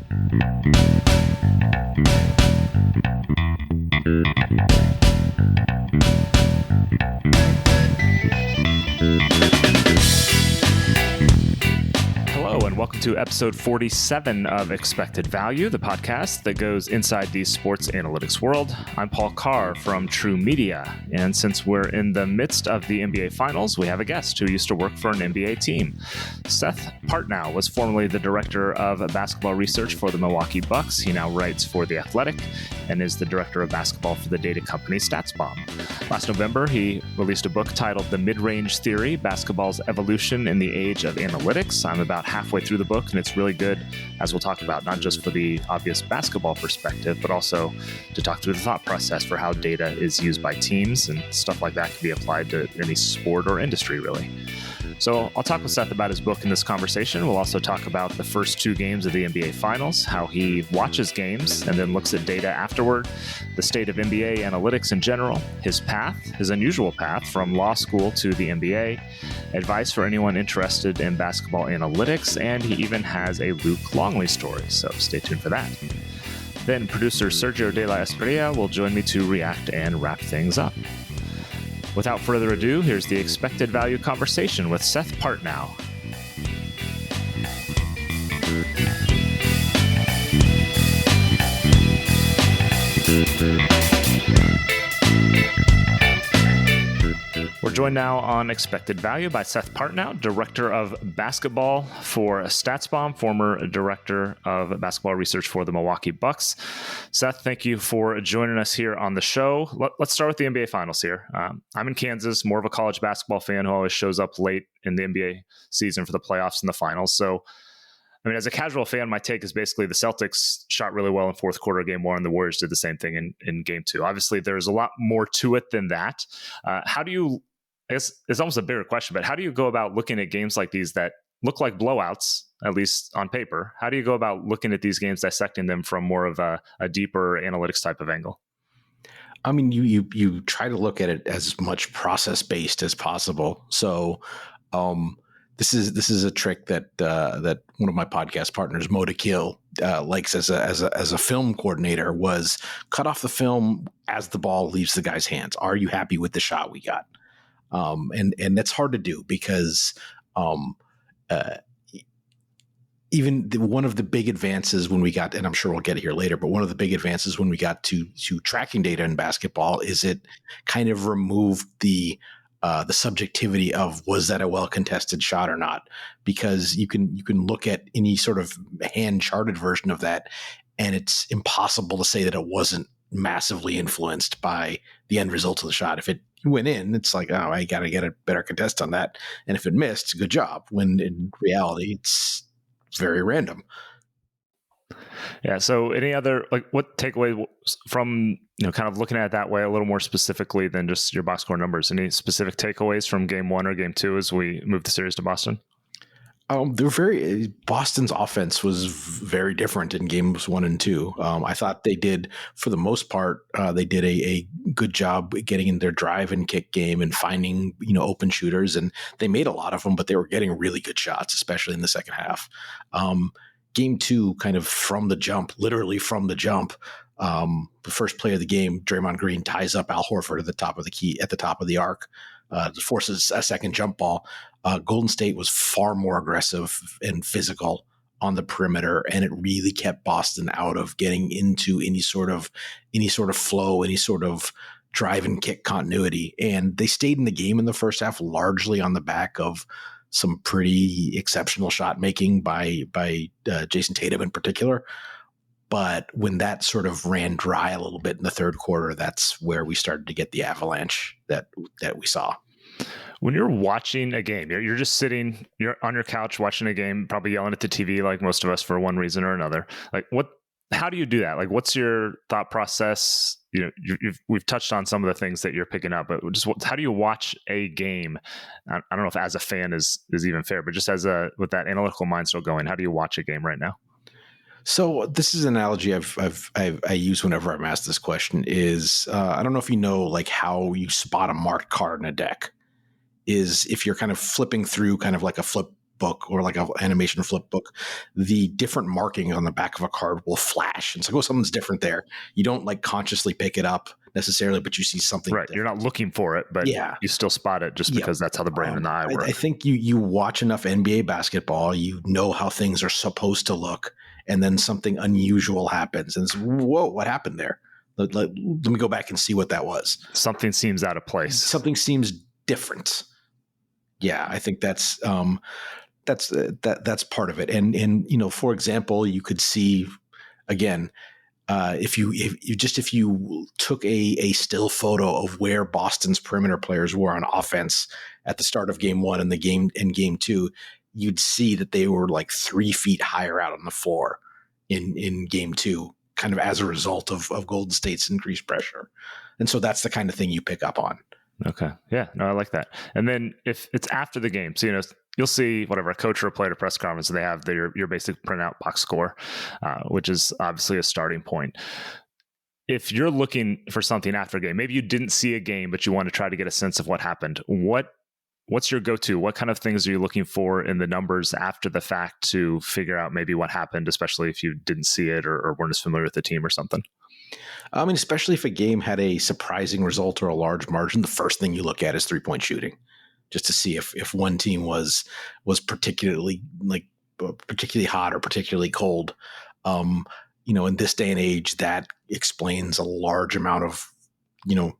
Hello, and welcome to episode 47 of Expected Value, the podcast that goes inside the sports analytics world. I'm Paul Carr from TruMedia, and since we're in the midst of the NBA Finals, we have a guest who used to work for an NBA team. Seth Partnow was formerly the director of basketball research for the Milwaukee Bucks. He now writes for The Athletic and is the director of basketball for the data company StatsBomb. Last November, he released a book titled The Midrange Theory, Basketball's Evolution in the Age of Analytics. I'm about halfway through the book, and it's really good, as we'll talk about, not just for the obvious basketball perspective, but also to talk through the thought process for how data is used by teams, and stuff like that can be applied to any sport or industry, really. So I'll talk with Seth about his book in this conversation. We'll also talk about the first two games of the NBA Finals, how he watches games and then looks at data afterward, the state of NBA analytics in general, his path, his unusual path from law school to the NBA, advice for anyone interested in basketball analytics, and he even has a Luc Longley story, so stay tuned for that. Then producer Sergio de la Espriella will join me to react and wrap things up. Without further ado, here's the Expected Value conversation with Seth Partnow. We're joined now on Expected Value by Seth Partnow, Director of Basketball for StatsBomb, former Director of Basketball Research for the Milwaukee Bucks. Seth, thank you for joining us here on the show. Let's start with the NBA Finals here. I'm in Kansas, more of a college basketball fan who always shows up late in the NBA season for the playoffs and the finals. So, I mean, as a casual fan, my take is basically the Celtics shot really well in fourth quarter game one, and the Warriors did the same thing in game two. Obviously, there's a lot more to it than that. How do you, I guess it's almost a bigger question, but how do you go about looking at games like these that look like blowouts, at least on paper? How do you go about looking at these games, dissecting them from more of a deeper analytics type of angle? I mean, you try to look at it as much process based as possible. So, this is a trick that one of my podcast partners, Mo to Kill, likes as a film coordinator, was cut off the film as the ball leaves the guy's hands. Are you happy with the shot we got? And that's hard to do because even one of the big advances when we got, and I'm sure we'll get it here later, but one of the big advances when we got to tracking data in basketball is it kind of removed the subjectivity of was that a well contested shot or not, because you can look at any sort of hand charted version of that, and it's impossible to say that it wasn't massively influenced by the end result of the shot. If it went in, it's like, oh, I got to get a better contest on that, and if it missed, good job. When in reality, it's very random. Yeah. So any other, like, what takeaway from, kind of looking at it that way a little more specifically than just your box score numbers? Any specific takeaways from game one or game two as we move the series to Boston? Boston's offense was very different in games 1 and 2. I thought they did, for the most part, they did a good job getting in their drive and kick game and finding, open shooters, and they made a lot of them, but they were getting really good shots, especially in the second half. Game 2, kind of literally from the jump, the first play of the game, Draymond Green ties up Al Horford at the top of the arc, forces a second jump ball. Golden State was far more aggressive and physical on the perimeter, and it really kept Boston out of getting into any sort of flow, any sort of drive and kick continuity. And they stayed in the game in the first half largely on the back of some pretty exceptional shot making by Jason Tatum in particular. But when that sort of ran dry a little bit in the third quarter, that's where we started to get the avalanche that we saw. When you're watching a game, you're just sitting, you're on your couch watching a game, probably yelling at the TV like most of us for one reason or another. Like, how do you do that? Like, what's your thought process? We've touched on some of the things that you're picking up, but just how do you watch a game? I don't know if as a fan is even fair, but just with that analytical mind still going, how do you watch a game right now? So this is an analogy I use whenever I'm asked this question is, I don't know if you know, like, how you spot a marked card in a deck is if you're kind of flipping through kind of like a flip book or like an animation flip book, the different marking on the back of a card will flash. And so, something's different there. You don't like consciously pick it up necessarily, but you see something right. different. You're not looking for it, but you still spot it just because that's how the brain and the eye work. I think you watch enough NBA basketball, you know how things are supposed to look, and then something unusual happens, and it's, whoa, what happened there? Let me go back and see what that was. Something seems out of place. Something seems different. Yeah, I think that's part of it. And for example, you could see again, if you took a still photo of where Boston's perimeter players were on offense at the start of game one and game two, you'd see that they were like 3 feet higher out on the floor in game two, kind of as a result of Golden State's increased pressure. And so that's the kind of thing you pick up on. Okay. Yeah. No, I like that. And then if it's after the game, so, you'll see whatever a coach or a player at a press conference, they have your basic printout box score, which is obviously a starting point. If you're looking for something after a game, maybe you didn't see a game, but you want to try to get a sense of what happened. What's your go-to? What kind of things are you looking for in the numbers after the fact to figure out maybe what happened, especially if you didn't see it or weren't as familiar with the team or something? I mean, especially if a game had a surprising result or a large margin, the first thing you look at is 3-point shooting, just to see if one team was particularly hot or particularly cold. In this day and age, that explains a large amount of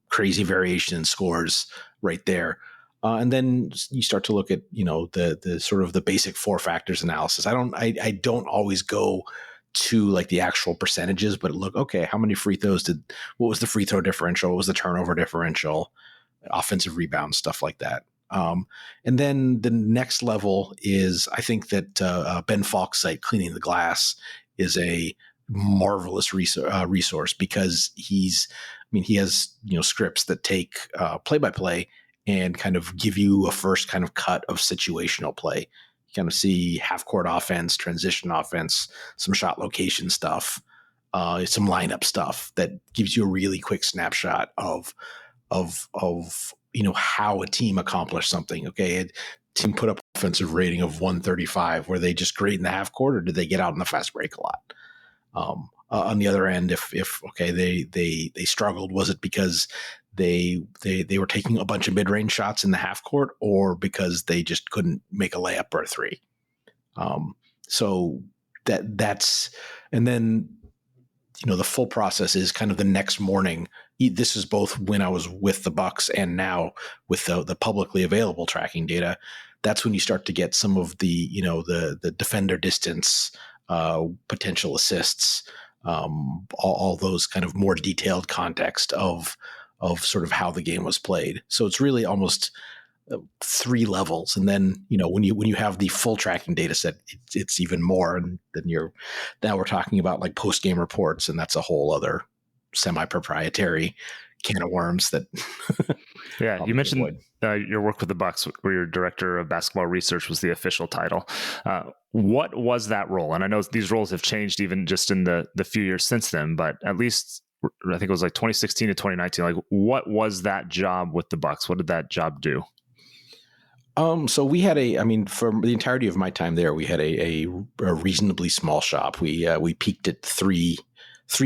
crazy variation in scores right there. And then you start to look at the sort of the basic 4 factors analysis. I don't always go to like the actual percentages, but look, okay, how many free throws what was the free throw differential? What was the turnover differential? Offensive rebounds, stuff like that. And then the next level is, I think that Ben Falk's site, Cleaning the Glass, is a marvelous resource because he has scripts that take play-by-play and kind of give you a first kind of cut of situational play. You kind of see half-court offense, transition offense, some shot location stuff, some lineup stuff that gives you a really quick snapshot of how a team accomplished something. Okay, a team put up offensive rating of 135. Were they just great in the half court, or did they get out in the fast break a lot? On the other end, if they struggled, was it because they were taking a bunch of mid-range shots in the half court, or because they just couldn't make a layup or a three? So that's, and then the full process is kind of the next morning. This is both when I was with the Bucks and now with the publicly available tracking data. That's when you start to get some of the the defender distance, potential assists, all those kind of more detailed context of sort of how the game was played. So it's really almost 3 levels, and then when you have the full tracking data set, it's even more. And then now we're talking about like post game reports, and that's a whole other semi-proprietary can of worms that. Yeah, you mentioned your work with the Bucks, where your director of basketball research was the official title. What was that role? And I know these roles have changed even just in the few years since then, but at least I think it was like 2016 to 2019. Like, what was that job with the Bucks? What did that job do? So we had for the entirety of my time there, we had a reasonably small shop. We peaked at three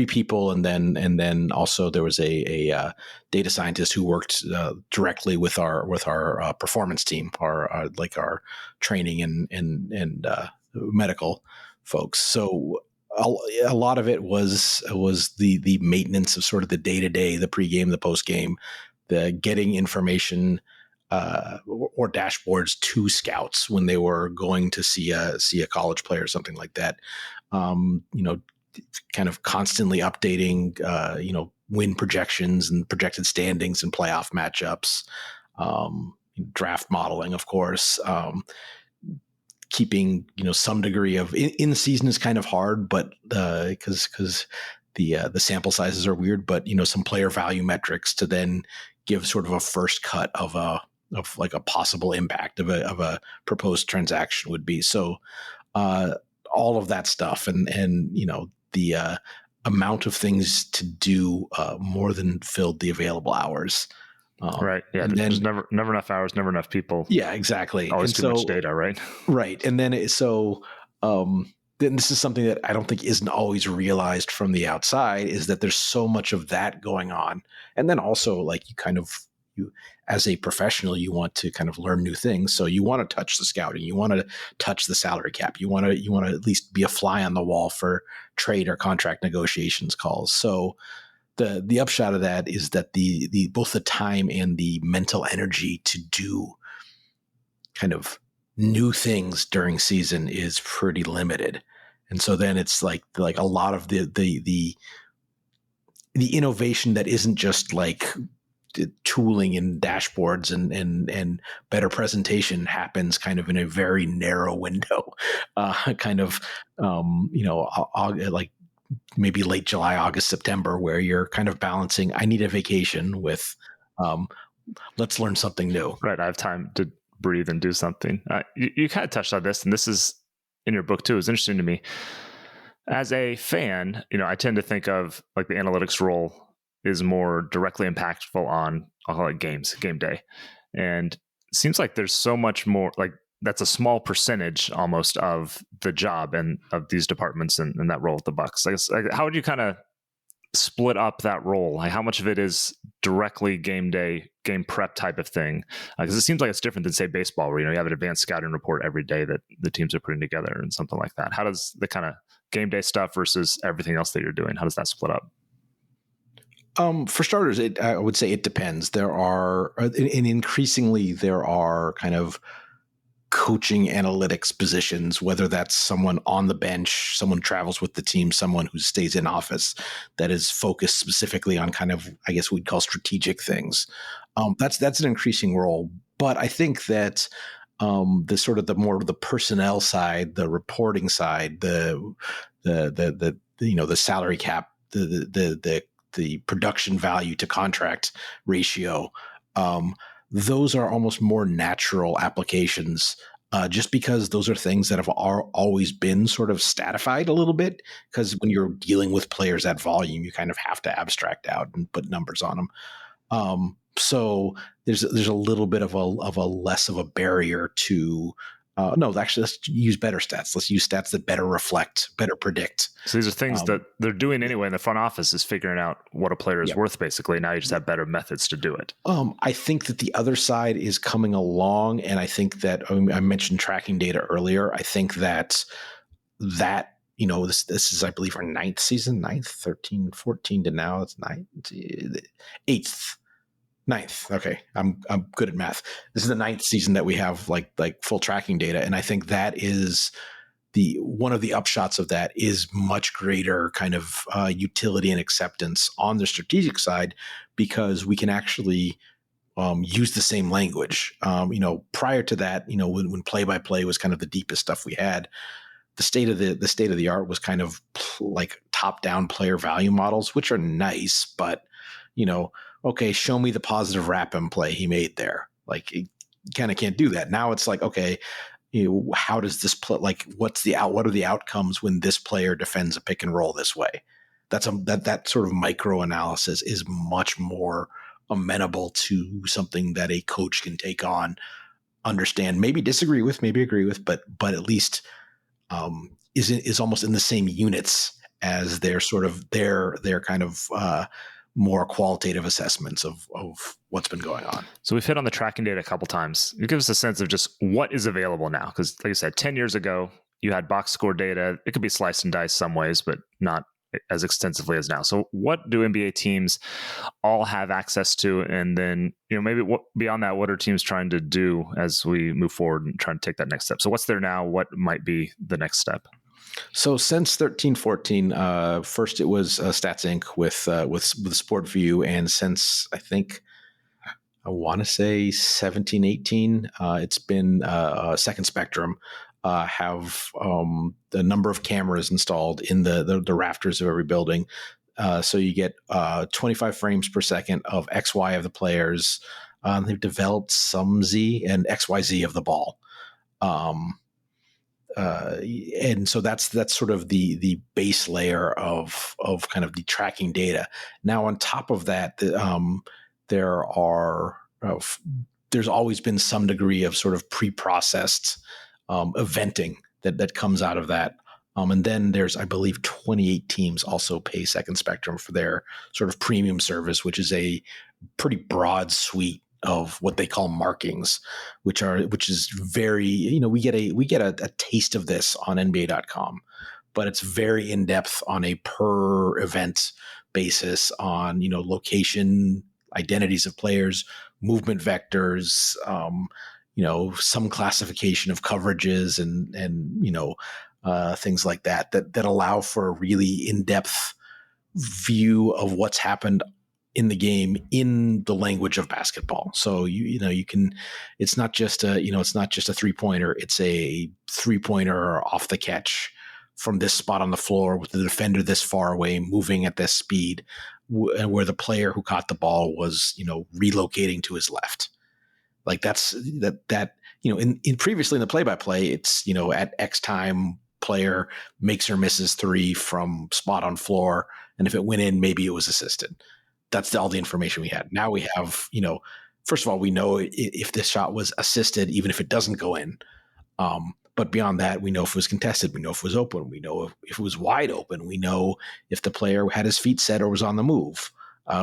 people, and then also there was a data scientist who worked directly with our performance team, our training and medical folks. So a lot of it was the maintenance of sort of the day-to-day, the pregame, the postgame, the getting information or dashboards to scouts when they were going to see a college player or something like that. Kind of constantly updating, win projections and projected standings and playoff matchups, draft modeling, of course, keeping, some degree of in the season is kind of hard, but because the sample sizes are weird, but, some player value metrics to then give sort of a first cut of like a possible impact of a proposed transaction would be. So all of that stuff and the amount of things to do more than filled the available hours. Right. Yeah. And There's then, never enough hours, never enough people. yeah, exactly. Always And too much so, data, right? right. And then, then this is something that I don't think isn't always realized from the outside, is that there's so much of that going on. And then also, like, you as a professional, you want to kind of learn new things. So you want to touch the scouting, you want to touch the salary cap, you want to at least be a fly on the wall for trade or contract negotiations calls. So the upshot of that is that the both the time and the mental energy to do kind of new things during season is pretty limited. And so then it's like a lot of the innovation that isn't just like tooling and dashboards and better presentation happens kind of in a very narrow window, kind of, like maybe late July, August, September, where you're kind of balancing, I need a vacation with, let's learn something new. Right. I have time to breathe and do something. You kind of touched on this, and this is in your book too. It's interesting to me. As a fan, I tend to think of like the analytics role is more directly impactful on, I'll call it game day. And it seems like there's so much more, like that's a small percentage almost of the job and of these departments and that role at the Bucks. I guess, how would you kind of split up that role? Like how much of it is directly game day, game prep type of thing? Because it seems like it's different than say baseball, where you have an advanced scouting report every day that the teams are putting together and something like that. How does the kind of game day stuff versus everything else that you're doing, how does that split up? For starters, I would say it depends. There are, and increasingly there are kind of coaching analytics positions, whether that's someone on the bench, someone who travels with the team, someone who stays in office, that is focused specifically on kind of, I guess we'd call strategic things. That's an increasing role. But I think that the sort of the more the personnel side, the reporting side, the salary cap, the production value to contract ratio, those are almost more natural applications, just because those are things that have always been sort of stratified a little bit. Because when you're dealing with players at volume, you kind of have to abstract out and put numbers on them. So there's a little bit of a less of a barrier to. No, actually, let's use better stats. Let's use stats that better reflect, better predict. So these are things that they're doing anyway. And the front office is figuring out what a player is worth, basically. Now you just have better methods to do it. I think that the other side is coming along. And I think that I mentioned tracking data earlier. I think that this is, I believe, our 13, 14 to now. It's 9th. Okay. I'm good at math. This is the 9th season that we have like full tracking data. And I think that is one of the upshots of that is much greater kind of utility and acceptance on the strategic side, because we can actually use the same language. Prior to that, when play-by-play was kind of the deepest stuff we had, the state of the art was kind of like top-down player value models, which are nice, but okay, show me the positive wrap and play he made there. Like, you kind of can't do that. Now it's like, okay, how does this play? Like, what are the outcomes when this player defends a pick and roll this way? That sort of micro analysis is much more amenable to something that a coach can take on, understand, maybe disagree with, maybe agree with, but at least is almost in the same units as their sort of their kind of more qualitative assessments of what's been going on. So we've hit on the tracking data a couple times. You give us a sense of just what is available now. Because like I said, 10 years ago, you had box score data. It could be sliced and diced some ways, but not as extensively as now. So what do NBA teams all have access to? And then, maybe beyond that, what are teams trying to do as we move forward and trying to take that next step? So what's there now? What might be the next step? So since 13-14, first it was Stats Inc. with Sport View, and since I want to say 17-18, it's been Second Spectrum have the number of cameras installed in the rafters of every building. So you get 25 frames per second of XY of the players. They've developed some Z and XYZ of the ball. And so that's sort of the base layer of kind of the tracking data. Now, on top of that, there are there's always been some degree of sort of pre-processed eventing that comes out of that. And then there's, I believe, 28 teams also pay Second Spectrum for their sort of premium service, which is a pretty broad suite of what they call markings, which is very, we get a taste of this on NBA.com, but it's very in depth on a per event basis on, location, identities of players, movement vectors, some classification of coverages and things like that allow for a really in-depth view of what's happened in the game in the language of basketball. So you can, it's not just a 3-pointer, it's a 3-pointer off the catch from this spot on the floor with the defender this far away, moving at this speed, where the player who caught the ball was, relocating to his left. Like that's in previously in the play-by-play, it's, at X time player makes or misses 3 from spot on floor. And if it went in, maybe it was assisted. That's all the information we had. Now we have, first of all, we know if this shot was assisted, even if it doesn't go in. But beyond that, we know if it was contested. We know if it was open. We know if it was wide open. We know if the player had his feet set or was on the move.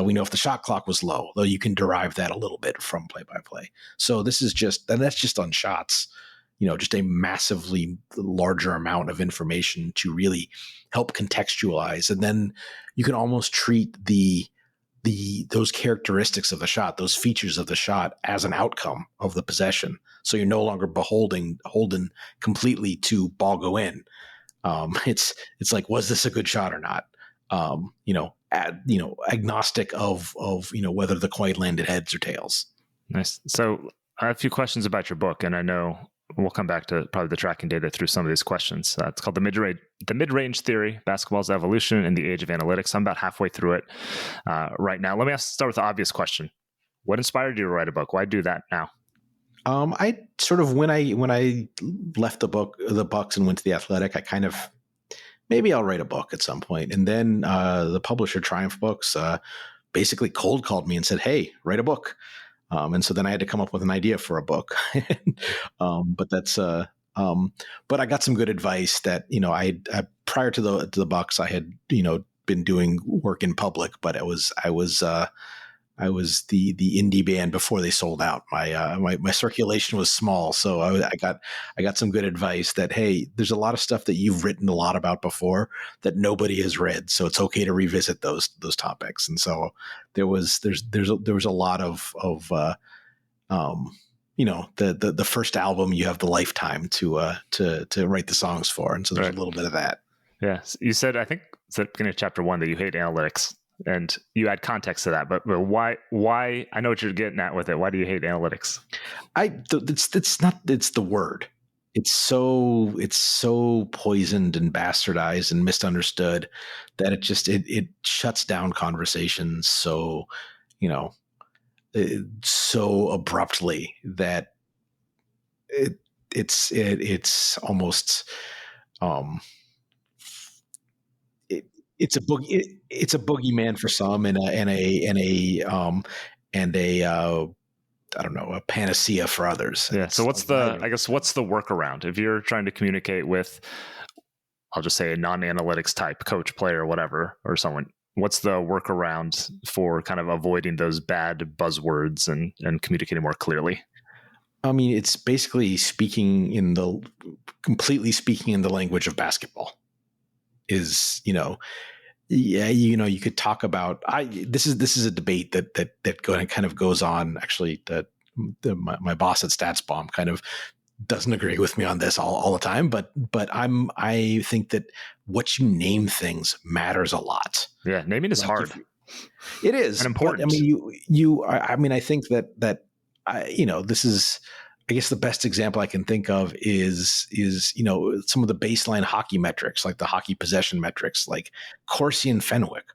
We know if the shot clock was low, though you can derive that a little bit from play-by-play. So this is that's just on shots, just a massively larger amount of information to really help contextualize. And then you can almost treat those characteristics of the shot, those features of the shot as an outcome of the possession. So you're no longer beholden completely to ball go in. It's like, was this a good shot or not? Agnostic of whether the coin landed heads or tails. Nice. So I have a few questions about your book, and I know we'll come back to probably the tracking data through some of these questions. It's called The Midrange Theory, Basketball's Evolution in the Age of Analytics. I'm about halfway through it right now. Let me start with the obvious question. What inspired you to write a book? Why do that now? I sort of, when I left the Bucks and went to the Athletic, I kind of, maybe I'll write a book at some point. And then the publisher, Triumph Books, basically cold called me and said, hey, write a book. And so then I had to come up with an idea for a book. But I got some good advice that, I prior to the Bucks, I had, been doing work in public, but I was the indie band before they sold out. My circulation was small. So I got some good advice that, hey, there's a lot of stuff that you've written a lot about before that nobody has read. So it's okay to revisit those topics. And so there was a lot of the first album, you have the lifetime to write the songs for. And so there's a little bit of that. Yeah. You said, I think it's at the beginning of chapter 1 that you hate analytics. And you add context to that, but why? I know what you're getting at with it. Why do you hate analytics? It's the word. It's so poisoned and bastardized and misunderstood that it shuts down conversations so abruptly that it's almost it's a boogeyman for some and a I don't know, a panacea for others. Yeah. So what's the workaround if you're trying to communicate with, I'll just say, a non-analytics type coach, player, whatever, or someone? What's the workaround for kind of avoiding those bad buzzwords and communicating more clearly? I mean, it's basically completely speaking in the language of basketball. You could talk about, this is a debate that kind of goes on. Actually, that my boss at StatsBomb kind of doesn't agree with me on this all the time, but I think that what you name things matters a lot. Yeah, naming is hard. It is and important. I mean, I think that this is, I guess the best example I can think of is some of the baseline hockey metrics, like the hockey possession metrics, like Corsi and Fenwick.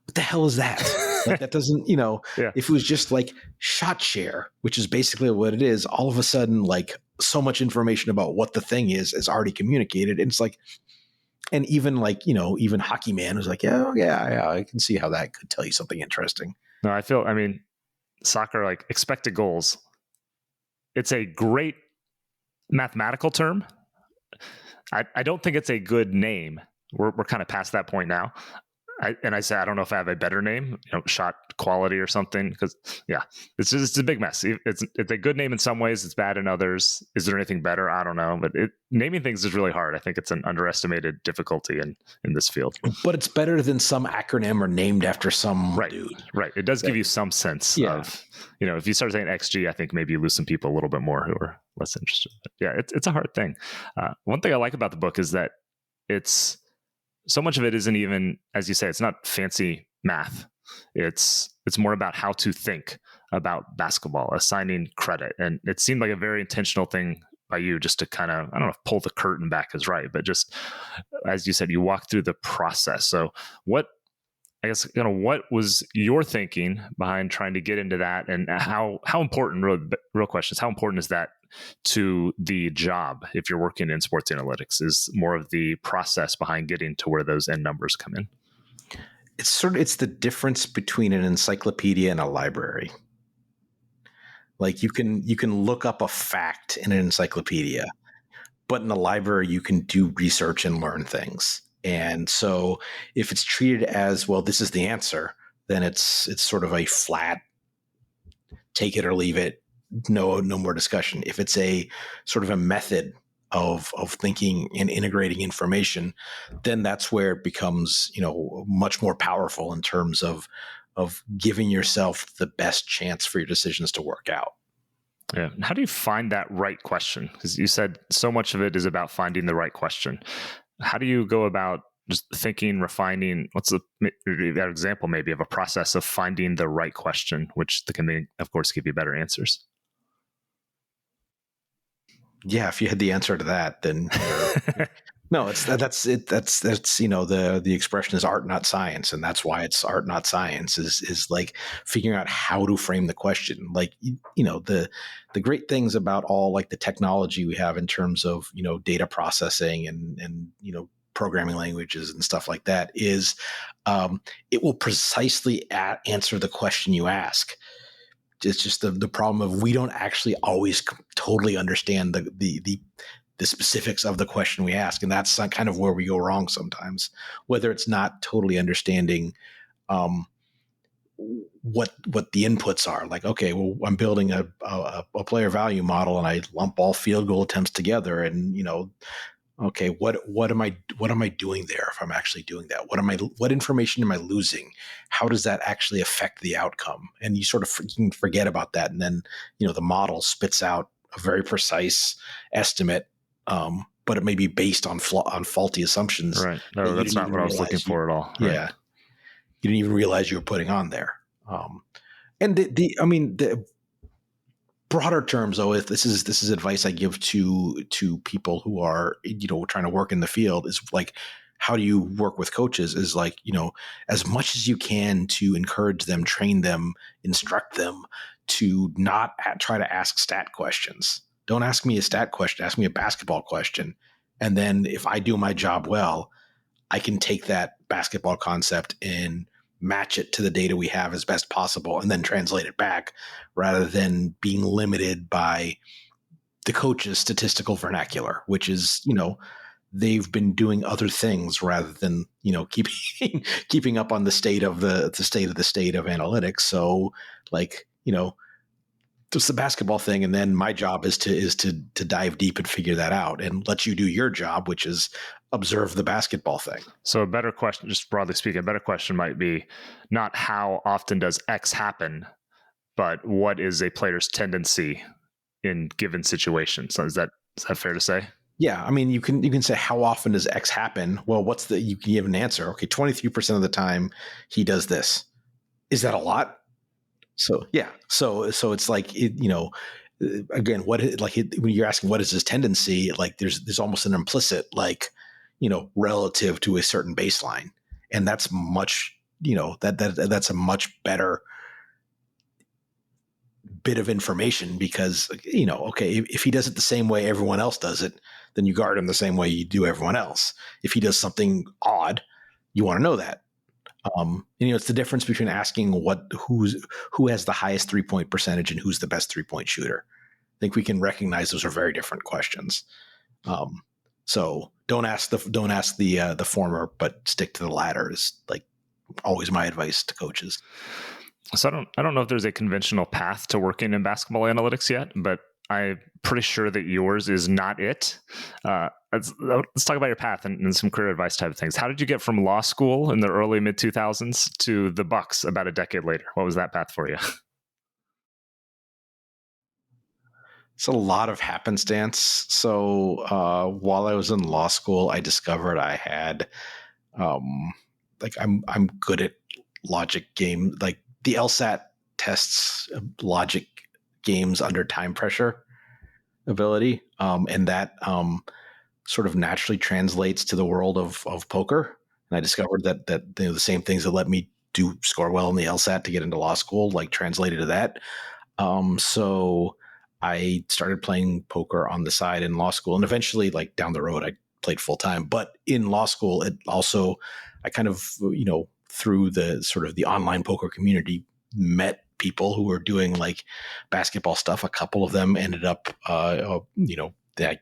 What the hell is that? Like that doesn't, Yeah. If it was just like shot share, which is basically what it is, all of a sudden, like so much information about what the thing is already communicated. And it's like, and even like, even Hockey Man was like, yeah, I can see how that could tell you something interesting. No, I soccer, like expected goals. It's a great mathematical term. I don't think it's a good name. We're kind of past that point now. I say, I don't know if I have a better name, shot quality or something, because it's a big mess. It's a good name in some ways, it's bad in others. Is there anything better? I don't know, but naming things is really hard. I think it's an underestimated difficulty in this field. But it's better than some acronym or named after some dude. Right. It does give you some sense of, if you start saying XG, I think maybe you lose some people a little bit more who are less interested. But yeah, it's a hard thing. One thing I like about the book is that it's so much of it isn't even, as you say, it's not fancy math. It's more about how to think about basketball, assigning credit. And it seemed like a very intentional thing by you, just to kind of, I don't know if pull the curtain back is right, but just, as you said, you walk through the process. So what was your thinking behind trying to get into that, and how important, real questions, how important is that to the job if you're working in sports analytics? Is more of the process behind getting to where those end numbers come in? It's the difference between an encyclopedia and a library. Like you can look up a fact in an encyclopedia, but in a library you can do research and learn things. And so if it's treated as, well, this is the answer, then it's sort of a flat take it or leave it, no more discussion. If it's a sort of a method of thinking and integrating information, then that's where it becomes, much more powerful in terms of giving yourself the best chance for your decisions to work out. Yeah. How do you find that right question? Because you said so much of it is about finding the right question. How do you go about just thinking, refining? What's that example maybe of a process of finding the right question, which can, of course, give you better answers? Yeah, if you had the answer to that, then no, that's it. That's the expression is art, not science, and that's why it's art, not science. Is like figuring out how to frame the question. Like the great things about all like the technology we have in terms of data processing and programming languages and stuff like that is it will precisely answer the question you ask. It's just the problem of we don't actually always totally understand the specifics of the question we ask. And that's kind of where we go wrong sometimes, whether it's not totally understanding what the inputs are. Like, okay, well, I'm building a player value model and I lump all field goal attempts together, and okay, what am I doing there if I'm actually doing that? What information am I losing? How does that actually affect the outcome? And you sort of you can forget about that, and then the model spits out a very precise estimate, but it may be based on faulty assumptions. Right. No, that's not what I was looking for at all. Right. Yeah, you didn't even realize you were putting on there. And the broader terms, though, if this is advice I give to people who are trying to work in the field, is like, how do you work with coaches? Is like as much as you can to encourage them, train them, instruct them to not try to ask stat questions. Don't ask me a stat question. Ask me a basketball question, and then if I do my job well, I can take that basketball concept and match it to the data we have as best possible and then translate it back, rather than being limited by the coach's statistical vernacular, which is, they've been doing other things rather than, keeping up on the state of the state of analytics. So like, just the basketball thing. And then my job is to dive deep and figure that out and let you do your job, which is observe the basketball thing. So a better question, just broadly speaking, a better question might be not how often does X happen, but what is a player's tendency in given situations? So is that fair to say? Yeah. I mean, you can say, how often does X happen? Well, you can give an answer. Okay. 23% of the time he does this. Is that a lot? So, yeah. So it's like, again, when you're asking what is his tendency, like there's almost an implicit, like, relative to a certain baseline. And that's much, that's a much better bit of information, because, okay, if he does it the same way everyone else does it, then you guard him the same way you do everyone else. If he does something odd, you want to know that. It's the difference between asking who has the highest 3-point percentage and who's the best 3-point shooter. I think we can recognize those are very different questions. So don't ask the former, but stick to the latter is like always my advice to coaches. So I don't know if there's a conventional path to working in basketball analytics yet, but I'm pretty sure that yours is not it. Let's talk about your path and some career advice type of things. How did you get from law school in the early mid 2000s to the Bucks about a decade later? What was that path for you? It's a lot of happenstance. So while I was in law school, I discovered I had I'm good at logic game. Like the LSAT tests logic games under time pressure ability, and that sort of naturally translates to the world of poker. And I discovered that the same things that let me score well in the LSAT to get into law school, like translated to that. So I started playing poker on the side in law school, and eventually, like down the road, I played full time. But in law school, it also, I kind of, through the sort of the online poker community, met people who were doing like basketball stuff. A couple of them ended up,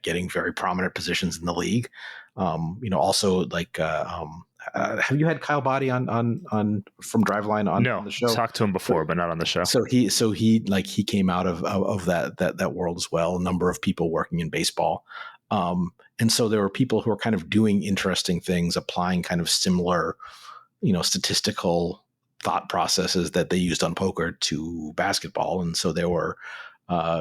getting very prominent positions in the league. Also like, have you had Kyle Boddy on from Driveline on the show? No, talked to him before, but not on the show. So he came out of that world as well. A number of people working in baseball, and so there were people who were kind of doing interesting things, applying kind of similar, statistical thought processes that they used on poker to basketball. And so there were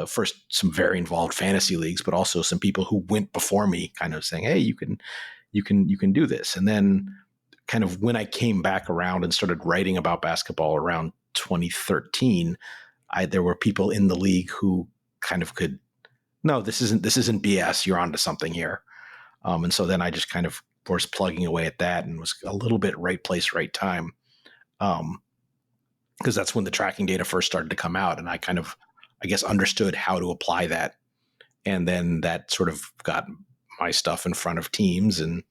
first some very involved fantasy leagues, but also some people who went before me, kind of saying, "Hey, you can do this." And then kind of when I came back around and started writing about basketball around 2013, there were people in the league who kind of no, this isn't BS. You're onto something here. And so then I just kind of was plugging away at that and was a little bit right place, right time. Because that's when the tracking data first started to come out, and I kind of, I guess, understood how to apply that. And then that sort of got my stuff in front of teams, and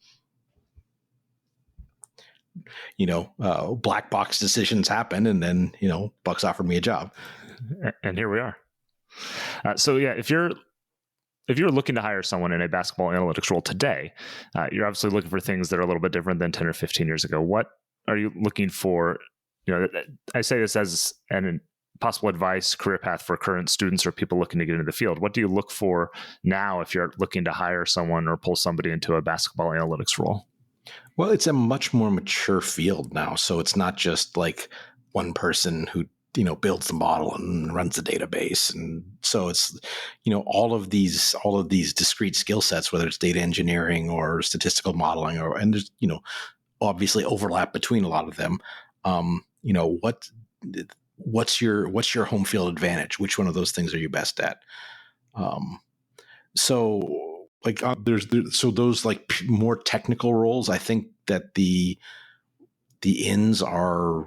black box decisions happen, and then Bucks offered me a job, and here we are. So yeah, if you're looking to hire someone in a basketball analytics role today, you're obviously looking for things that are a little bit different than 10 or 15 years ago. What are you looking for? I say this as an possible advice, career path for current students or people looking to get into the field. What do you look for now if you're looking to hire someone or pull somebody into a basketball analytics role? Well, it's a much more mature field now. So it's not just like one person who, builds the model and runs the database. And so it's, all of these discrete skill sets, whether it's data engineering or statistical modeling, and there's, obviously overlap between a lot of them. What's your home field advantage? Which one of those things are you best at? So like so those like more technical roles, I think that the ins are,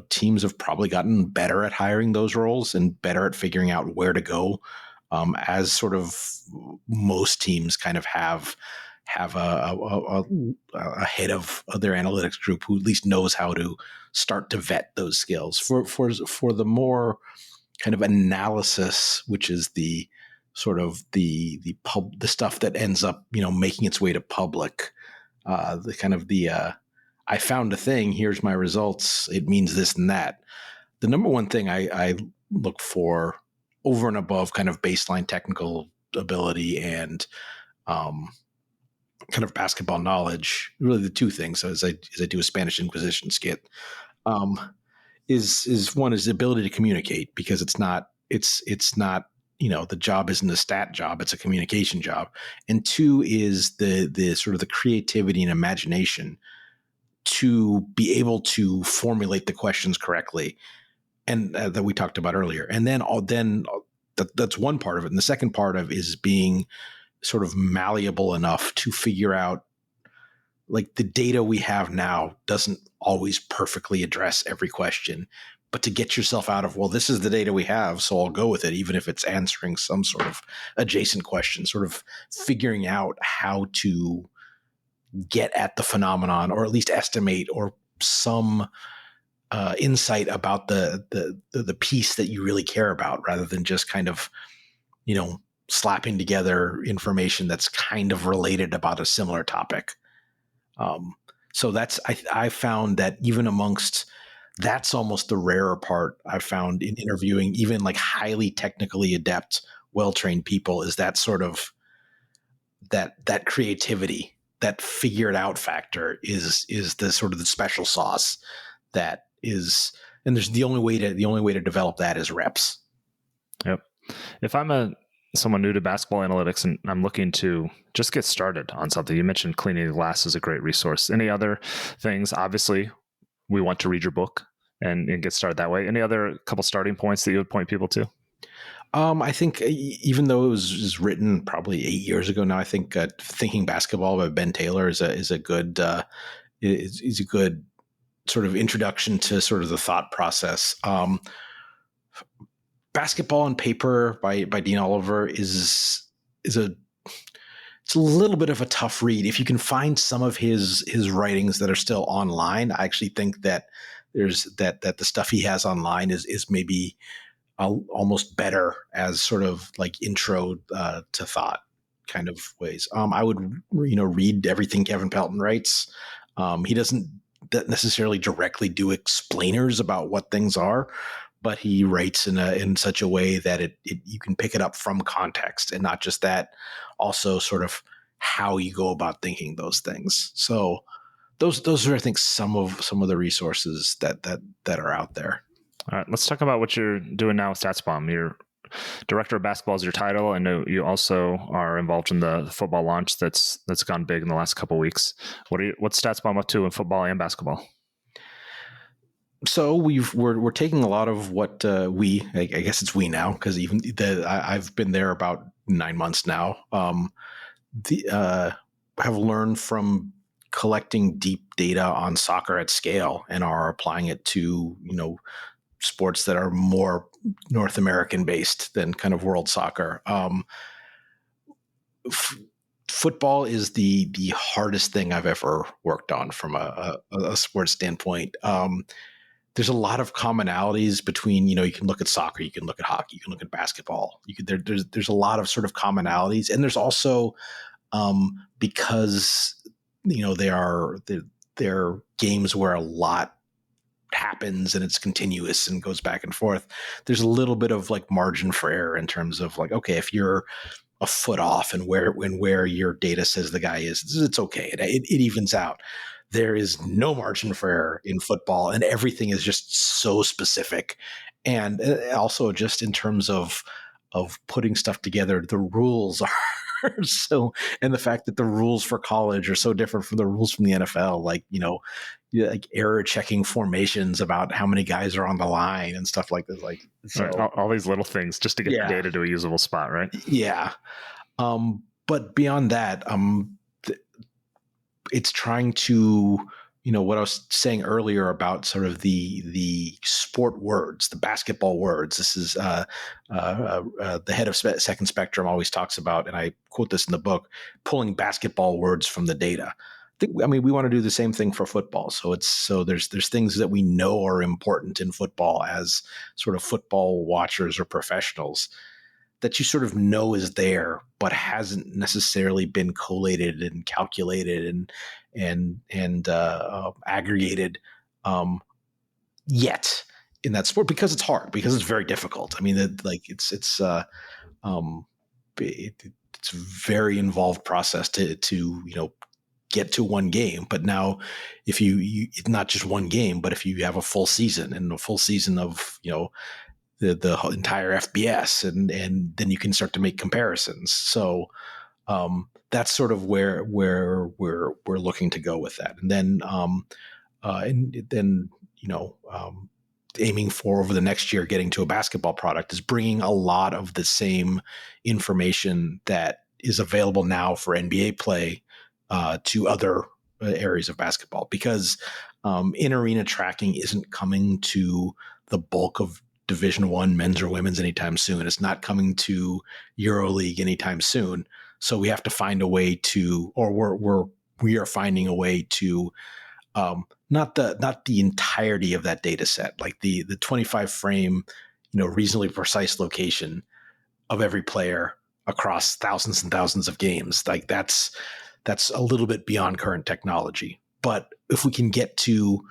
teams have probably gotten better at hiring those roles and better at figuring out where to go, as sort of most teams kind of have a head of their analytics group who at least knows how to start to vet those skills. For the more kind of analysis, which is the sort of the stuff that ends up making its way to public, I found a thing, here's my results, it means this and that. The number one thing I look for over and above kind of baseline technical ability and kind of basketball knowledge, really the two things, as I do a Spanish Inquisition skit, is one is the ability to communicate, because it's not the job isn't a stat job, it's a communication job. And two is the sort of the creativity and imagination to be able to formulate the questions correctly, and that we talked about earlier. And then that's one part of it. And the second part of is being sort of malleable enough to figure out, like, the data we have now doesn't always perfectly address every question, but to get yourself out of, well, this is the data we have, so I'll go with it, even if it's answering some sort of adjacent question, sort of figuring out how to get at the phenomenon, or at least estimate or some insight about the piece that you really care about, rather than just kind of, slapping together information that's kind of related about a similar topic. So I found that even amongst, that's almost the rarer part I've found in interviewing, even like highly technically adept, well-trained people, is that sort of that creativity, that figured out factor is the sort of the special sauce that is, and there's the only way to develop that is reps. Yep. If I'm someone new to basketball analytics and I'm looking to just get started on something, you mentioned Cleaning the Glass is a great resource. Any other things? Obviously, we want to read your book and get started that way. Any other couple starting points that you would point people to? I think even though it was written probably 8 years ago now, I think Thinking Basketball by Ben Taylor is a good is a good sort of introduction to sort of the thought process. Basketball on Paper by Dean Oliver is it's a little bit of a tough read. If you can find some of his writings that are still online, I actually think that there's that the stuff he has online is maybe almost better as sort of like intro to thought kind of ways. I would read everything Kevin Pelton writes. He doesn't necessarily directly do explainers about what things are, but he writes in such a way that you can pick it up from context, and not just that, also sort of how you go about thinking those things. So those are, I think, some of the resources that are out there. All right, let's talk about what you're doing now with StatsBomb. You're director of basketball is your title. I know you also are involved in the football launch that's gone big in the last couple of weeks. What's StatsBomb up to in football and basketball? So we're taking a lot of what I guess it's we now, because even I've been there about 9 months now. Have learned from collecting deep data on soccer at scale and are applying it to sports that are more North American based than kind of world soccer. Football is the hardest thing I've ever worked on from a sports standpoint. There's a lot of commonalities between, you can look at soccer, you can look at hockey, you can look at basketball. There's a lot of sort of commonalities, and there's also because they're games where a lot happens and it's continuous and goes back and forth. There's a little bit of like margin for error in terms of like, okay, if you're a foot off and where your data says the guy is, it's okay. It evens out. There is no margin for error in football, and everything is just so specific. And also just in terms of putting stuff together, the rules are so, and the fact that the rules for college are so different from the rules from the NFL, like error checking formations about how many guys are on the line and stuff like this. Like, so, right. All these little things just to get the data to a usable spot, right? Yeah. But beyond that, it's trying to, what I was saying earlier about sort of the sport words, the basketball words. This is the head of Second Spectrum always talks about, and I quote this in the book, pulling basketball words from the data. We want to do the same thing for football. So there's things that we know are important in football as sort of football watchers or professionals that you sort of know is there, but hasn't necessarily been collated and calculated and aggregated yet in that sport, because it's hard, because it's very difficult. It's a very involved process to get to one game. But now, if you it's not just one game, but if you have a full season and a full season of the entire FBS, and then you can start to make comparisons. So that's sort of where we're looking to go with that. And then aiming for over the next year getting to a basketball product is bringing a lot of the same information that is available now for NBA play to other areas of basketball, because in-arena tracking isn't coming to the bulk of Division I men's or women's anytime soon. It's not coming to EuroLeague anytime soon. So we have to find a way to, or we are finding a way to not the entirety of that data set, like the 25 frame, reasonably precise location of every player across thousands and thousands of games. Like that's a little bit beyond current technology. But if we can get to,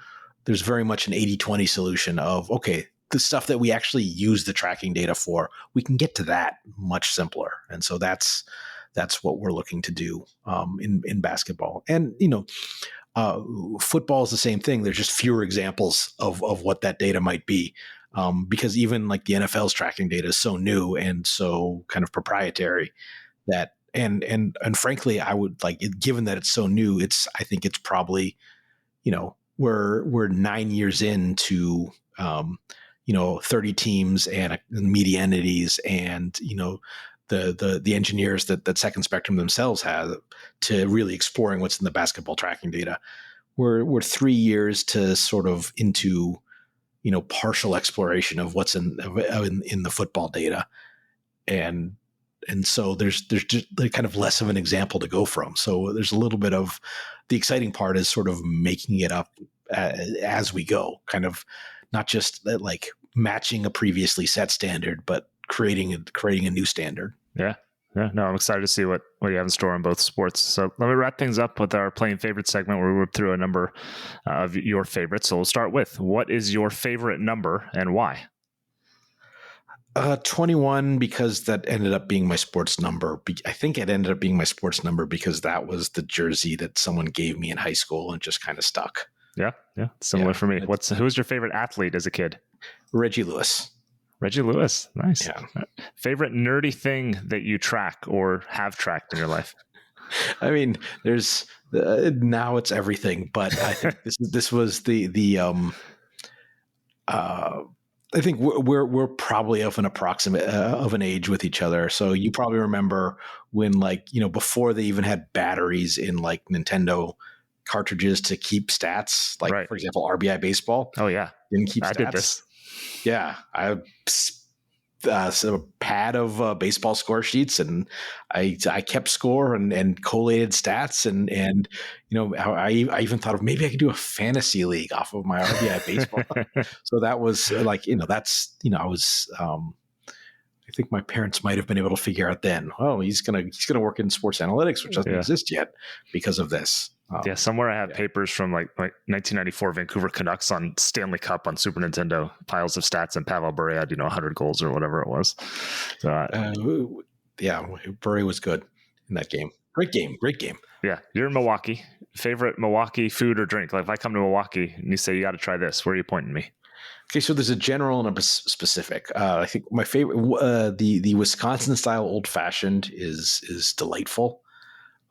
there's very much an 80-20 solution of, okay, the stuff that we actually use the tracking data for, we can get to that much simpler. And so that's what we're looking to do in basketball. And, football is the same thing. There's just fewer examples of what that data might be. Because even like the NFL's tracking data is so new and so kind of proprietary that, and frankly, I would like it, given that it's so new, I think it's probably, we're 9 years into, 30 teams and media entities and, the engineers that Second Spectrum themselves have to really exploring what's in the basketball tracking data. We're 3 years to sort of into, partial exploration of what's in the football data. And so there's just kind of less of an example to go from. So there's a little bit of the exciting part is sort of making it up as we go, kind of not just like matching a previously set standard, but creating a new standard. Yeah. Yeah, no, I'm excited to see what you have in store in both sports. So let me wrap things up with our playing favorite segment where we whip through a number of your favorites. So we'll start with, what is your favorite number and why? 21, because that ended up being my sports number. I think it ended up being my sports number because that was the jersey that someone gave me in high school and just kind of stuck. Yeah. Similar for me. Who was your favorite athlete as a kid? Reggie Lewis. Reggie Lewis. Nice. Yeah. Favorite nerdy thing that you track or have tracked in your life? I mean, there's now it's everything, but I think this was the I think we're probably of an approximate of an age with each other. So you probably remember when, like, before they even had batteries in like Nintendo cartridges to keep stats, like right. For example, RBI Baseball. Oh yeah, didn't keep stats. I did this. Yeah, I a pad of baseball score sheets, and I kept score and collated stats, and I even thought of maybe I could do a fantasy league off of my RBI Baseball. So that was like that's I was I think my parents might have been able to figure out then. Oh, he's gonna work in sports analytics, which doesn't exist yet because of this. Somewhere I have papers from like 1994 Vancouver Canucks on Stanley Cup on Super Nintendo, piles of stats, and Pavel Bure had 100 goals or whatever it was. So, Bure was good in that game. Great game. Yeah, you're in Milwaukee. Favorite Milwaukee food or drink? Like if I come to Milwaukee and you say you got to try this, where are you pointing me? Okay, so there's a general and a specific. I think my favorite, the Wisconsin style old fashioned is delightful.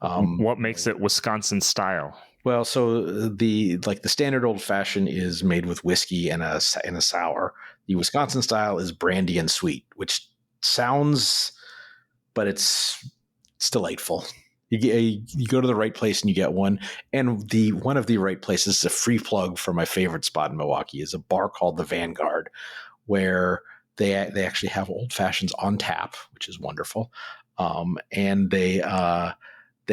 What makes it Wisconsin style? Well, so the standard old fashioned is made with whiskey and a sour. The Wisconsin style is brandy and sweet, which sounds, but it's delightful. You go to the right place and you get one. And one of the right places is a free plug for my favorite spot in Milwaukee is a bar called the Vanguard, where they actually have old fashions on tap, which is wonderful. And they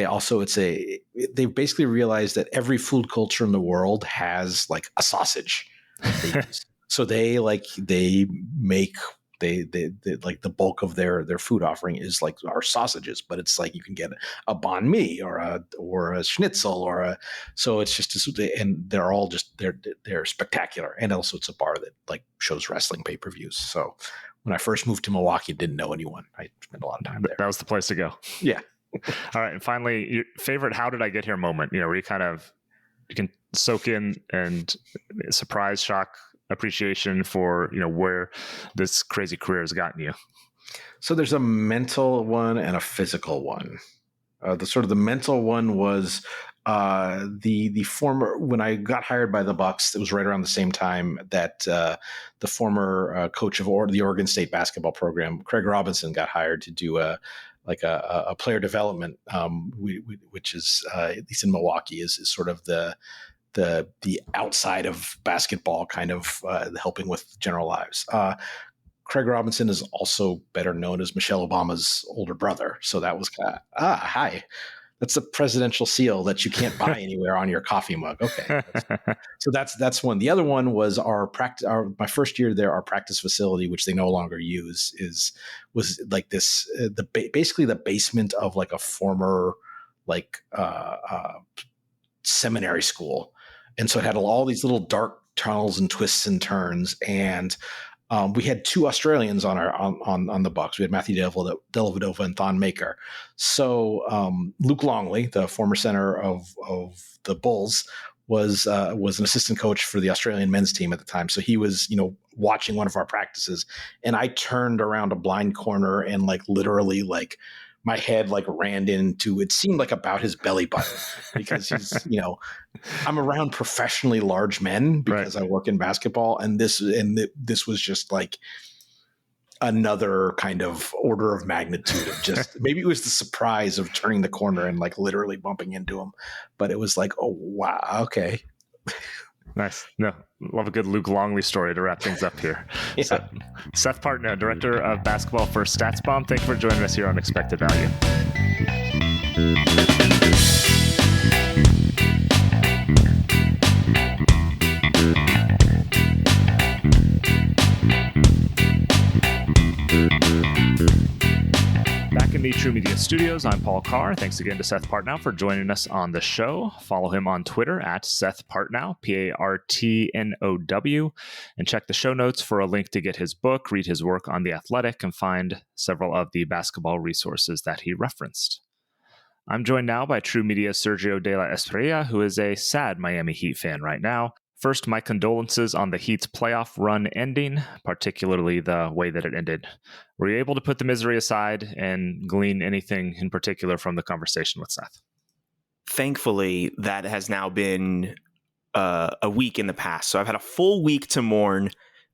also they've basically realized that every food culture in the world has like a sausage they use. So they make like the bulk of their food offering is like our sausages, but it's like you can get a banh mi or a schnitzel so it's just, and they're all just they're spectacular. And also it's a bar that like shows wrestling pay-per-views. So when I first moved to Milwaukee, didn't know anyone. I spent a lot of time there. That was the place to go. Yeah. All right. And finally, your favorite how did I get here moment, where you can soak in and surprise, shock, appreciation for, where this crazy career has gotten you. So there's a mental one and a physical one. The mental one was the former, when I got hired by the Bucks, it was right around the same time that the former coach of the Oregon State basketball program, Craig Robinson, got hired to do a player development, which is at least in Milwaukee is sort of the outside of basketball kind of helping with general lives. Craig Robinson is also better known as Michelle Obama's older brother. So that was hi. that's a presidential seal that you can't buy anywhere on your coffee mug. Okay. So that's one. The other one was our practice. My first year there, our practice facility, which they no longer use, was like this. Basically the basement of like a former like seminary school, and so it had all these little dark tunnels and twists and turns. And we had two Australians on the Bucks. We had Matthew Dellavedova and Thon Maker. So Luc Longley, the former center of the Bulls, was an assistant coach for the Australian men's team at the time. So he was, watching one of our practices, and I turned around a blind corner and like literally like my head like ran into, it seemed like about his belly button, because he's, I'm around professionally large men because I work in basketball, and this was just like another kind of order of magnitude of just maybe it was the surprise of turning the corner and like literally bumping into him, but it was like, oh wow, okay. Nice. No, love a good Luc Longley story to wrap things up here. Yeah. So, Seth Partnow, director of basketball for StatsBomb, thank you for joining us here on Expected Value. Back in the TruMedia studios, I'm Paul Carr. Thanks again to Seth Partnow for joining us on the show. Follow him on Twitter at Seth Partnow, Partnow, and check the show notes for a link to get his book, read his work on The Athletic, and find several of the basketball resources that he referenced. I'm joined now by TruMedia's Sergio de la Espriella, who is a sad Miami Heat fan right now. First, my condolences on the Heat's playoff run ending, particularly the way that it ended. Were you able to put the misery aside and glean anything in particular from the conversation with Seth? Thankfully, that has now been a week in the past. So I've had a full week to mourn,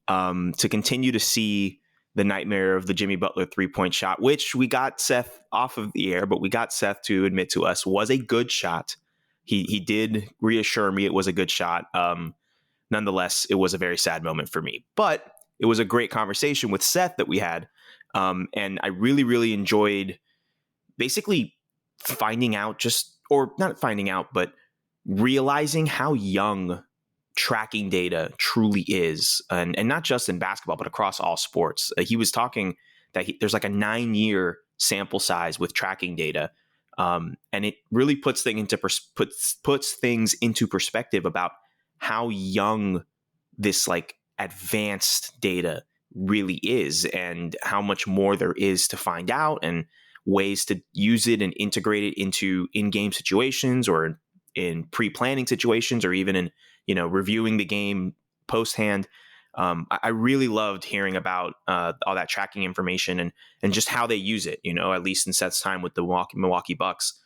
to continue to see the nightmare of the Jimmy Butler three-point shot, which we got Seth off of the air, but we got Seth to admit to us was a good shot. He did reassure me it was a good shot. Nonetheless, it was a very sad moment for me. But it was a great conversation with Seth that we had. And I really, really enjoyed basically finding out not finding out, but realizing how young tracking data truly is. And not just in basketball, but across all sports. He was talking that there's like a 9-year sample size with tracking data. And it really puts things into perspective about how young this like advanced data really is, and how much more there is to find out, and ways to use it and integrate it into in-game situations, or in pre-planning situations, or even in, reviewing the game post-hand. I really loved hearing about all that tracking information and just how they use it, at least in Seth's time with the Milwaukee Bucks,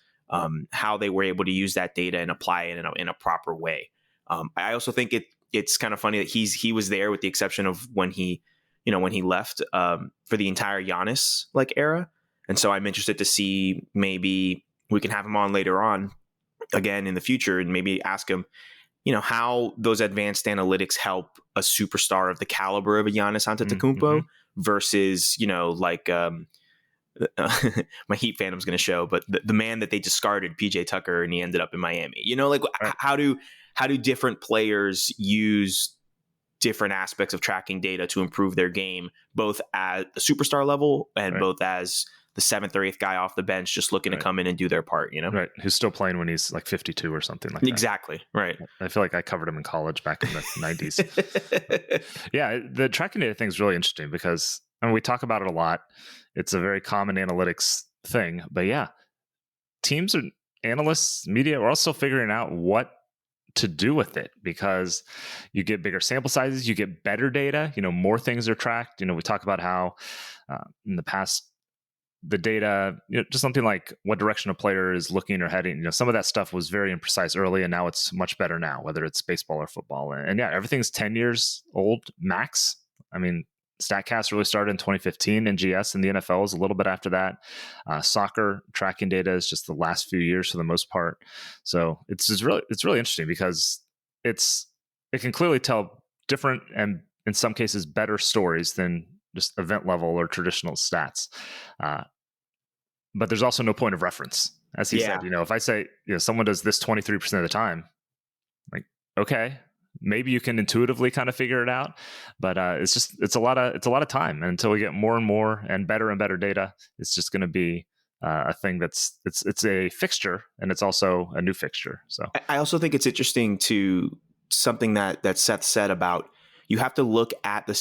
how they were able to use that data and apply it in a proper way. I also think it's kind of funny that he was there, with the exception of when he left for the entire Giannis era. And so I'm interested to see, maybe we can have him on later on again in the future, and maybe ask him, how those advanced analytics help a superstar of the caliber of a Giannis Antetokounmpo versus, my Heat fandom's going to show, but the man that they discarded, PJ Tucker, and he ended up in Miami. How do different players use different aspects of tracking data to improve their game, both at the superstar level and both as the 7th or 8th guy off the bench, just looking to come in and do their part, Right. Who's still playing when he's like 52 or something like that. Exactly. Right. I feel like I covered him in college back in the 90s. Yeah. The tracking data thing is really interesting because we talk about it a lot. It's a very common analytics thing, but yeah, teams and analysts, media, are also figuring out what to do with it, because you get bigger sample sizes, you get better data, more things are tracked. We talk about how in the past, the data, just something like what direction a player is looking or heading, some of that stuff was very imprecise early, and now it's much better now, whether it's baseball or football. And yeah, everything's 10 years old max. StatCast really started in 2015, and GS in the NFL is a little bit after that. Soccer tracking data is just the last few years for the most part. So it's really interesting, because it can clearly tell different, and in some cases better, stories than just event level or traditional stats. But there's also no point of reference. as he said, if I say, someone does this 23% of the time, like, okay, maybe you can intuitively kind of figure it out, but it's a lot of time. And until we get more and more and better data, it's just going to be a thing it's a fixture, and it's also a new fixture. So I also think it's interesting to something that Seth said about, you have to look at the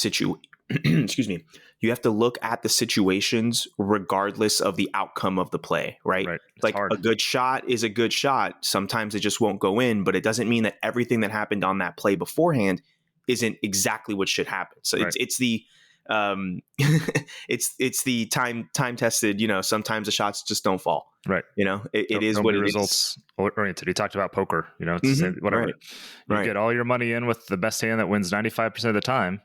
excuse me. You have to look at the situations regardless of the outcome of the play, right? Like hard. A good shot is a good shot. Sometimes it just won't go in, but it doesn't mean that everything that happened on that play beforehand isn't exactly what should happen. So it's the it's the time tested, sometimes the shots just don't fall. Right. It is what it results oriented. He talked about poker, it's the same, whatever. You get all your money in with the best hand that wins 95% of the time.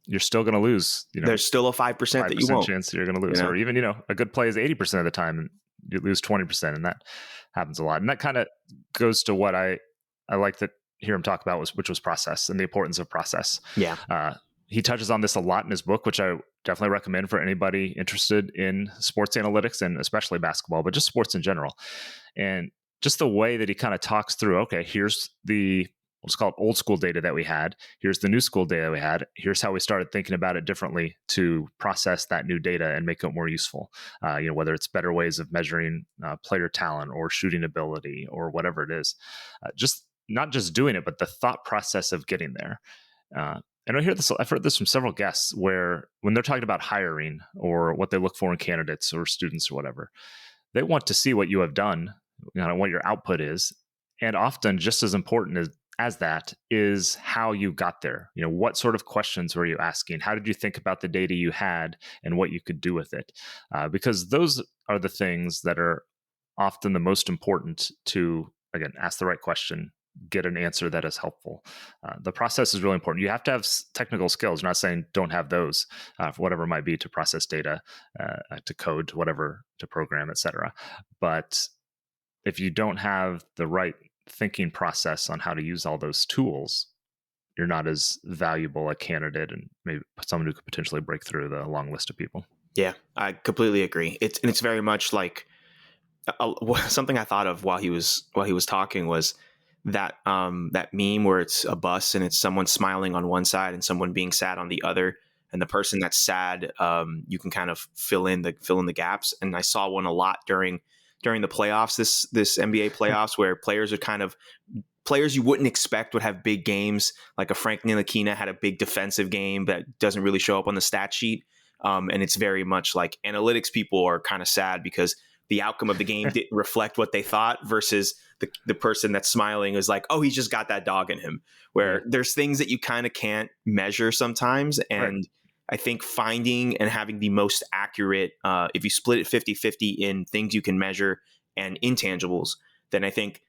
You're still going to lose. There's still a 5% that you won't. Chance you're going to lose, or even a good play is 80% of the time, and you lose 20%, and that happens a lot. And that kind of goes to what I like to hear him talk about, which was process and the importance of process. Yeah, he touches on this a lot in his book, which I definitely recommend for anybody interested in sports analytics and especially basketball, but just sports in general. And just the way that he kind of talks through. Okay, here's we'll just call it old school data that we had. Here's the new school data we had. Here's how we started thinking about it differently to process that new data and make it more useful. Whether it's better ways of measuring player talent or shooting ability or whatever it is. Just not just doing it, but the thought process of getting there. And I've heard this from several guests where when they're talking about hiring or what they look for in candidates or students or whatever, they want to see what you have done, what your output is. And often just as important as that is how you got there. What sort of questions were you asking? How did you think about the data you had and what you could do with it? Because those are the things that are often the most important to, again, ask the right question, get an answer that is helpful. The process is really important. You have to have technical skills. I'm not saying don't have those for whatever it might be to process data, to code, whatever, to program, et cetera. But if you don't have the right thinking process on how to use all those tools, you're not as valuable a candidate and maybe someone who could potentially break through the long list of people. Yeah, I completely agree. It's very much like something I thought of while he was talking was that meme where it's a bus and it's someone smiling on one side and someone being sad on the other, and the person that's sad, you can kind of fill in the gaps. And I saw one a lot during the playoffs, this NBA playoffs, where players you wouldn't expect would have big games. Like a Frank Ntilikina had a big defensive game that doesn't really show up on the stat sheet. And it's very much like analytics people are kind of sad because the outcome of the game didn't reflect what they thought, versus the person that's smiling is like, oh, he's just got that dog in him, where there's things that you kind of can't measure sometimes. And I think finding and having the most accurate, if you split it 50-50 in things you can measure and intangibles, then I think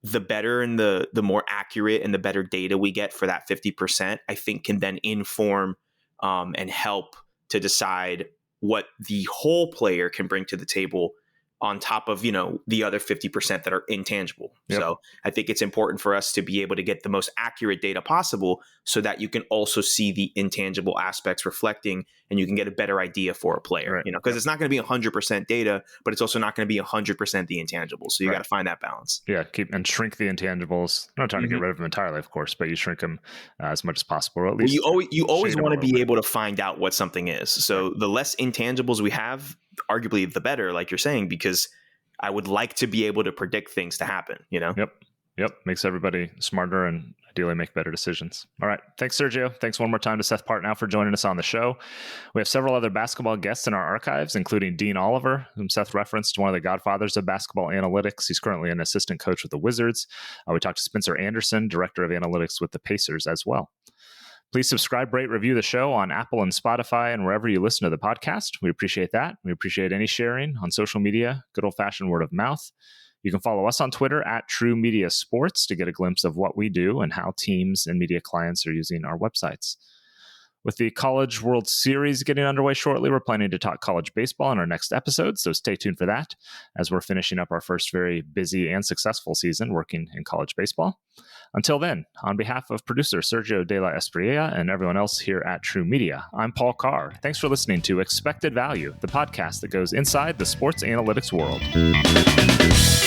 the better and the more accurate and the better data we get for that 50%, I think can then inform and help to decide what the whole player can bring to the table on top of, the other 50% that are intangible. Yep. So I think it's important for us to be able to get the most accurate data possible so that you can also see the intangible aspects reflecting, and you can get a better idea for a player, because it's not going to be 100% data, but it's also not going to be 100% the intangibles. So you got to find that balance. Yeah. Keep and shrink the intangibles. I'm not trying to get rid of them entirely, of course, but you shrink them as much as possible, or at least you always want to be able to find out what something is. So the less intangibles we have, arguably the better, like you're saying, because I would like to be able to predict things to happen, Yep. Makes everybody smarter and ideally make better decisions. All right. Thanks, Sergio. Thanks one more time to Seth Partnow for joining us on the show. We have several other basketball guests in our archives, including Dean Oliver, whom Seth referenced, one of the godfathers of basketball analytics. He's currently an assistant coach with the Wizards. We talked to Spencer Anderson, director of analytics with the Pacers as well. Please subscribe, rate, review the show on Apple and Spotify and wherever you listen to the podcast. We appreciate that. We appreciate any sharing on social media, good old-fashioned word of mouth. You can follow us on Twitter at TruMedia Sports to get a glimpse of what we do and how teams and media clients are using our websites. With the College World Series getting underway shortly, we're planning to talk college baseball in our next episode, so stay tuned for that as we're finishing up our first very busy and successful season working in college baseball. Until then, on behalf of producer Sergio de la Espriella and everyone else here at TruMedia, I'm Paul Carr. Thanks for listening to Expected Value, the podcast that goes inside the sports analytics world. Bye.